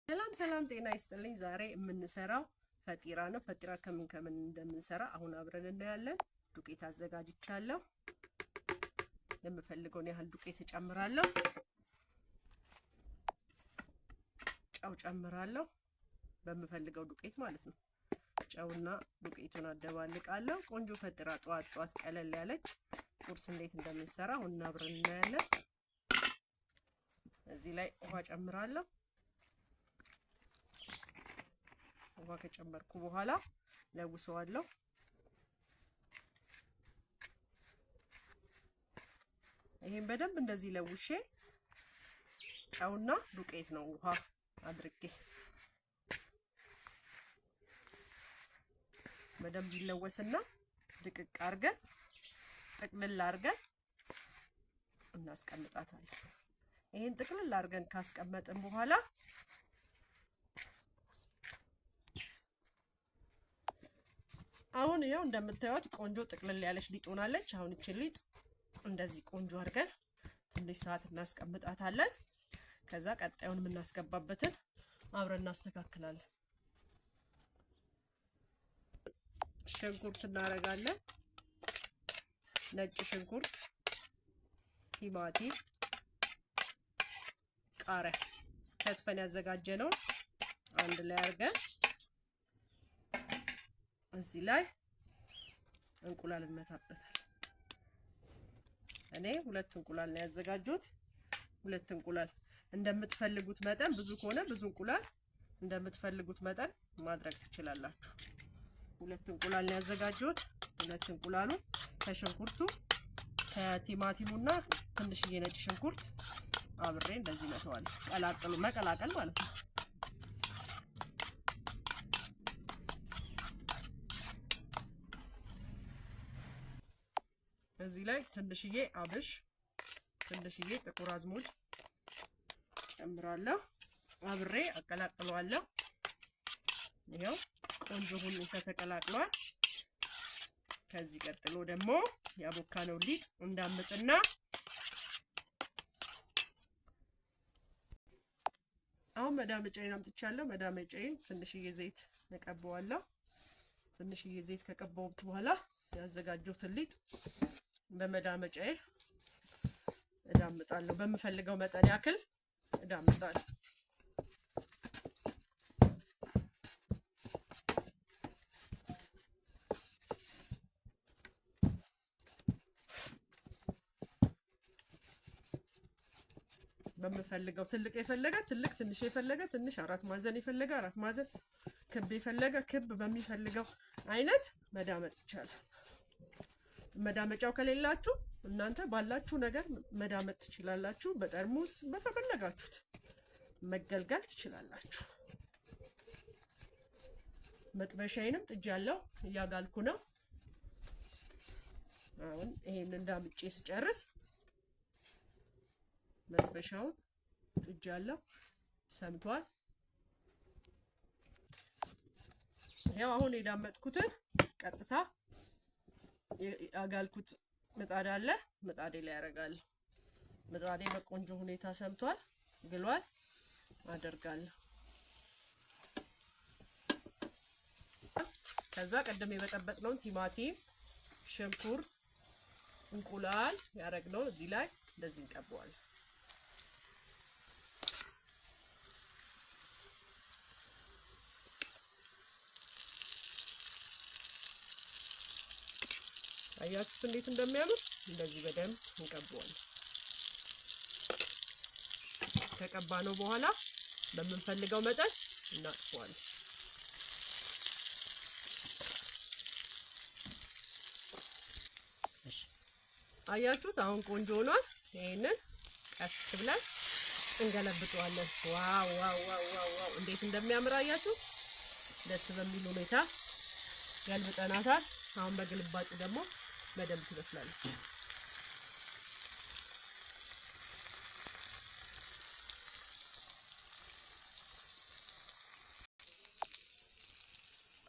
ሰላም ጤና ይስጥልኝ። ዛሬ የምንሰራው ፈጢራ ነው። ፈጢራ ከምን እንደምንሰራ አሁን አብረን እናያለን። ዱቄት አዘጋጅቻለሁ። የምፈልገውን ያህል ዱቄት እጨምራለሁ። ጨው ጨምራለሁ። በምፈልገው ዱቄት ማለት ነው። ጨውና ዱቄቱን አደባልቃለሁ። ቆንጆ ፈጢራ ጧት ቀለል ያለች ቁርስ እንዴት እንደምንሰራ አሁን አብረን እናያለን። እዚህ ላይ ውሃ ጨምራለሁ። ውሃ ከጨመርኩ በኋላ ለውሰዋለሁ። ይሄን በደንብ እንደዚህ ለውሼ ጨውና ዱቄት ነው ውሃ አድርጌ በደንብ ይለወስና ድቅቅ አድርገን ጥቅልል አድርገን እናስቀምጣታለን። ይሄን ጥቅልል አድርገን ካስቀመጥን በኋላ አሁን ያው እንደምታዩት ቆንጆ ጥቅልል ያለች ሊጥ ሆናለች። አሁን እቺ ሊጥ እንደዚህ ቆንጆ አድርገን ትንሽ ሰዓት እናስቀምጣታለን። ከዛ ቀጣዩን የምናስገባበትን አብረን እናስተካክላለን። ሽንኩርት እናረጋለን። ነጭ ሽንኩርት፣ ቲማቲም፣ ቃሪያ ከትፈን ያዘጋጀነው አንድ ላይ አድርገን እዚህ ላይ እንቁላል እንመታበታለን። እኔ ሁለት እንቁላል ነው ያዘጋጁት። ሁለት እንቁላል እንደምትፈልጉት መጠን፣ ብዙ ከሆነ ብዙ እንቁላል እንደምትፈልጉት መጠን ማድረግ ትችላላችሁ። ሁለት እንቁላል ነው ያዘጋጁት። ሁለት እንቁላሉ ከሽንኩርቱ ከቲማቲሙና ትንሽዬ ነጭ ሽንኩርት አብሬ እንደዚህ መተዋለሁ። መቀላቀል ማለት ነው። እዚህ ላይ ትንሽዬ አብሽ፣ ትንሽዬ ጥቁር አዝሙድ ጨምራለሁ። አብሬ አቀላቅለዋለሁ። ይሄው ቆንጆ ሆኖ ተቀላቅሏል። ከዚህ ቀጥሎ ደግሞ ያቦካነው ሊጥ እንዳምጥና አሁን መዳመጫዬን አምጥቻለሁ። መዳመጫዬን ትንሽዬ ዘይት እቀባዋለሁ። ትንሽዬ ዘይት ከቀባሁት በኋላ ያዘጋጀሁትን ሊጥ በመዳመጫዬ እዳምጣለሁ። በምፈልገው መጠን ያክል እዳምጣለሁ። በምፈልገው ትልቅ የፈለገ ትልቅ፣ ትንሽ የፈለገ ትንሽ፣ አራት ማዕዘን የፈለገ አራት ማዕዘን፣ ክብ የፈለገ ክብ፣ በሚፈልገው አይነት መዳመጥ ይቻላል። መዳመጫው ከሌላችሁ እናንተ ባላችሁ ነገር መዳመጥ ትችላላችሁ። በጠርሙስ በፈለጋችሁት መገልገል ትችላላችሁ። መጥበሻዬንም ጥጃለሁ፣ እያጋልኩ ነው። አሁን ይሄንን እንዳምጬ ስጨርስ መጥበሻውን ጥጃለሁ፣ ሰምቷል። ያው አሁን የዳመጥኩትን ቀጥታ ያጋልኩት ምጣድ አለ፣ ምጣዴ ላይ ያደርጋለሁ። ምጣዴ በቆንጆ ሁኔታ ሰምቷል፣ ግሏል። አደርጋለሁ። ከዛ ቀደም የበጠበጥነውን ቲማቲም፣ ሽንኩርት፣ እንቁላል ያደረግነው እዚህ ላይ እንደዚህ እንቀባዋለን። አያችሁት እንዴት እንደሚያምር? እንደዚህ በደንብ እንቀባዋለን። ከቀባነው በኋላ በምንፈልገው መጠን እናጥፈዋለን። አያችሁት? አሁን ቆንጆ ሆኗል። ይሄንን ቀስ ብለን እንገለብጠዋለን። ዋው ዋው ዋው ዋው! እንዴት እንደሚያምር አያችሁ? ደስ በሚል ሁኔታ ገልብጠናታል። አሁን በግልባጩ ደግሞ በደንብ ትበስላለች።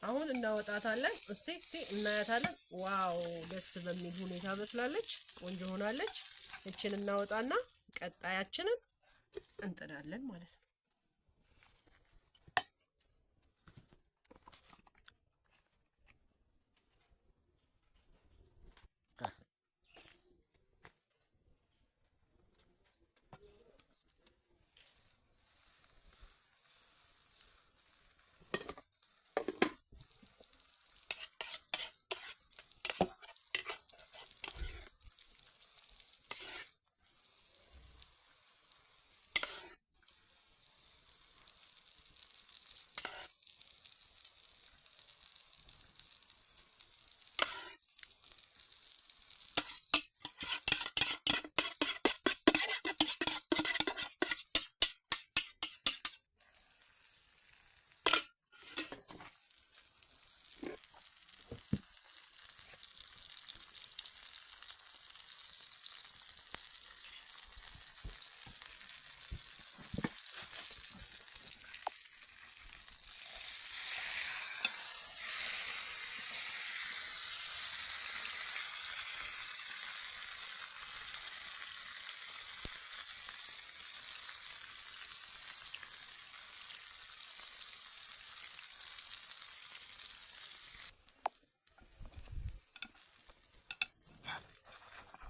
አሁን እናወጣታለን። እስቲ እናያታለን። ዋው ደስ በሚል ሁኔታ በስላለች፣ ቆንጆ ሆናለች። እቺን እናወጣና ቀጣያችንን እንጥዳለን ማለት ነው።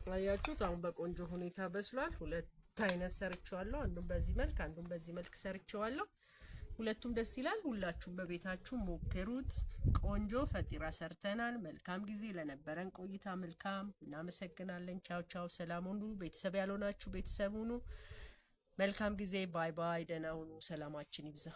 አያችሁት? አሁን በቆንጆ ሁኔታ በስሏል። ሁለት አይነት ሰርቼዋለሁ። አንዱን በዚህ መልክ አንዱን በዚህ መልክ ሰርቼዋለሁ። ሁለቱም ደስ ይላል። ሁላችሁም በቤታችሁ ሞክሩት። ቆንጆ ፈጢራ ሰርተናል። መልካም ጊዜ ለነበረን ቆይታ መልካም እናመሰግናለን። ቻው ቻው። ሰላም ሁኑ። ቤተሰብ ያልሆናችሁ ቤተሰብ ሁኑ። መልካም ጊዜ። ባይ ባይ። ደህና ሁኑ። ሰላማችን ይብዛ።